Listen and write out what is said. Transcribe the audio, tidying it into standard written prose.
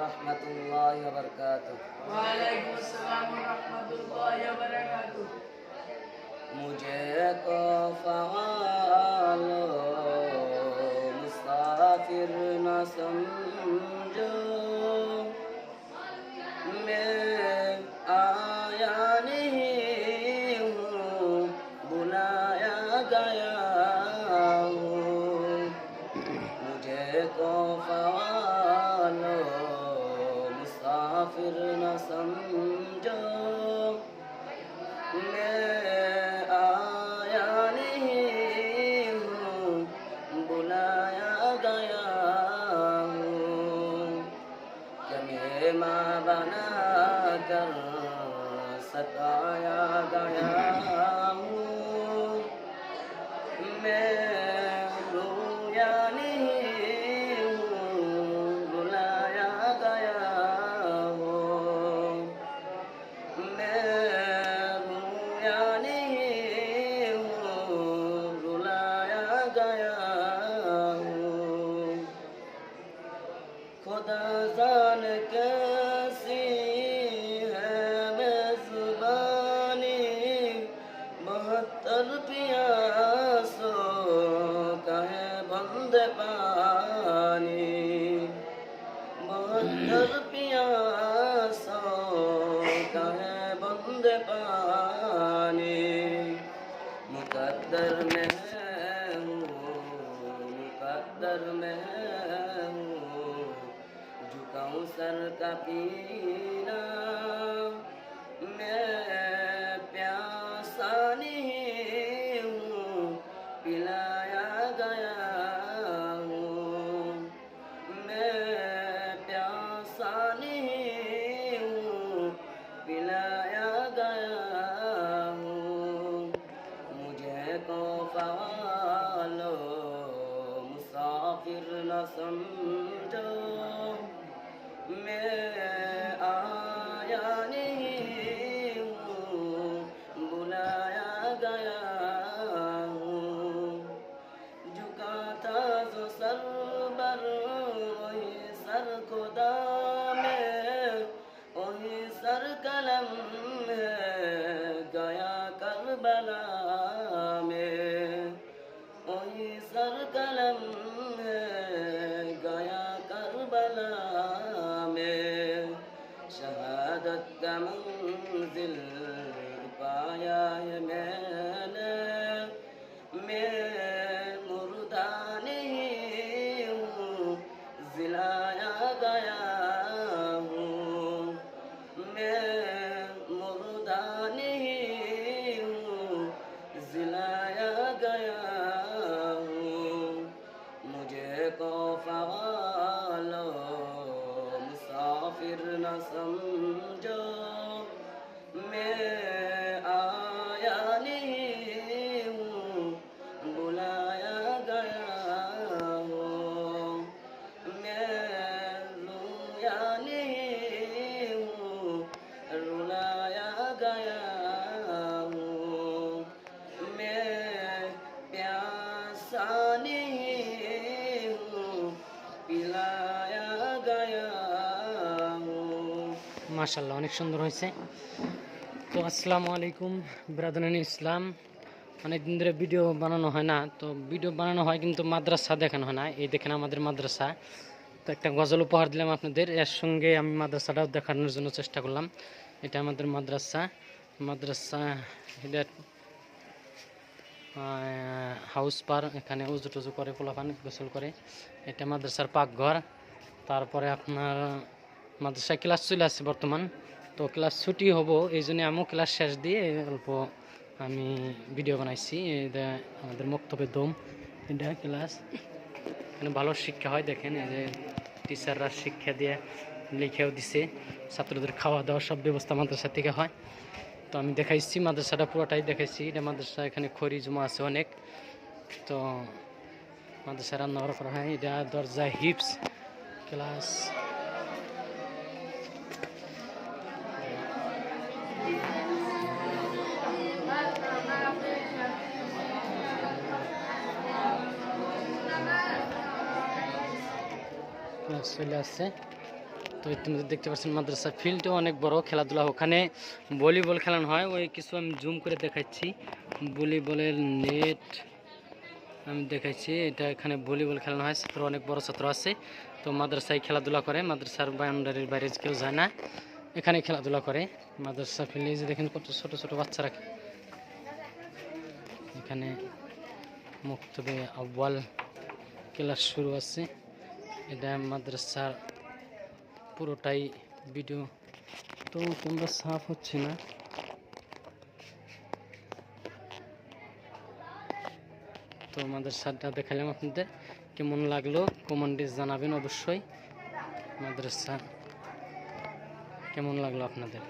वरहमतुल्लाहि वबरकातुहू। वालेकुम अस्सलाम वरहमतुल्लाहि वबरकातुहू। मुझे को फ़वालो मुसाफिर न समझो, मैं आया नहीं हूँ, बुलाया गया हूँ। मुझे को फ़वालो मुसाफिर न समझो, मैं आया नहीं हूँ, बुलाया गया हूँ। क्या मेहमान बना कर सताया गया हूँ, मैं रोया नहीं हूँ, बुलाया गया हूँ। मैं रोया नहीं हूँ, रुलाया गया हूँ। खुदा जान कैसी है मेज़बानी, बहत्तर प्यासों का है बंदे पानी, बहत्तर प्यासों का है बंदे पानी। मुकद्दर में हूँ, मुकद्दर में हूँ, झुकाऊँ सर का पीना, मैं प्यासा नहीं हूँ, पिलाया गया हूँ। मैं प्यासा नहीं हूँ, पिलाया गया हूँ। मुझे को फ़वालो मुसाफिर न समझो, मैं आया नहीं हूँ, बुलाया गया हूँ। झुकाता जो सर बर वही सर खुदा में, वही सर कलम है गया करबला में, वही सर कलम है गया करबला में। शहादत का मंजिल पाया है मैंने, मैं मुर्दा नहीं हूँ, जिलाया गया हूँ। मैं मुर्दा नहीं हूँ, जिलाया गया हूँ। मुझे को फ़वालो मुसाफिर न समझो, मैं आया नहीं हूँ, बुलाया गया हूँ। मैं रोया नहीं हूँ, रुलाया गया हूँ। मैं प्यासा नहीं हूँ, पिलाया गया हूँ। মাশাআল্লাহ, অনেক সুন্দর হয়েছে। তো আসসালামু আলাইকুম ব্রাদারান ইসলাম। অনেক দিন ধরে ভিডিও বানানো হয় না, তো ভিডিও বানানো হয় কিন্তু মাদ্রাসা দেখানো হয় না। এই দেখেন আমাদের মাদ্রাসা। তো একটা গজল উপহার দিলাম আপনাদের, এর সঙ্গে আমি মাদ্রাসাটাও দেখানোর জন্য চেষ্টা করলাম। এটা আমাদের মাদ্রাসা, মাদ্রাসা এটা হাউস পার, এখানে উজু টুজু করে পোলাপান গোসল করে। এটা মাদ্রাসার পাকঘর। তারপরে আপনার মাদ্রাসায় ক্লাস চলে আসছে বর্তমান, তো ক্লাস ছুটি হব, এই জন্য আমিও ক্লাস শেষ দিয়ে অল্প আমি ভিডিও বানাইছি। এটা আমাদের মক্তবে দম, এটা ক্লাস, এখানে ভালো শিক্ষা হয়। দেখেন এই যে টিচাররা শিক্ষা দিয়ে লিখেও দিছে, ছাত্রদের খাওয়া দাওয়া সব ব্যবস্থা মাদ্রাসা থেকে হয়। তো আমি দেখাইছি মাদ্রাসাটা পুরোটাই দেখাইছি। এটা মাদ্রাসা, এখানে খড়ি জমা আছে অনেক, তো মাদ্রাসা রান্না করা হয়। এটা দরজা হিপস ক্লাস, চলে আসছে। তো ইতিমধ্যে দেখতে পাচ্ছেন মাদ্রাসা ফিল্ডও অনেক বড়, খেলাধুলা ওখানে ভলিবল খেলানো হয়। ওই কিছু আমি জুম করে দেখাচ্ছি, ভলিবলের নেট আমি দেখাচ্ছি। এটা এখানে ভলিবল খেলানো হয়, ছাত্র অনেক বড় ছাত্র আছে। তো মাদ্রাসায় খেলাধুলা করে, মাদ্রাসার বাউন্ডারির বাইরে কেউ যায় না, এখানে খেলাধুলা করে। মাদ্রাসা ফিল্ডে যে দেখেন কত ছোট ছোট বাচ্চারা এখানে মুক্তবে আউয়াল ক্লাস শুরু আছে। এটা মাদ্রাসার পুরোটাই ভিডিও, তো ক্যামেরা সাফ হচ্ছে না। তো মাদ্রাসাটা দেখালাম আপনাদের, কেমন লাগলো কমেন্টে জানাবেন অবশ্যই। মাদ্রাসা কেমন লাগলো আপনাদের।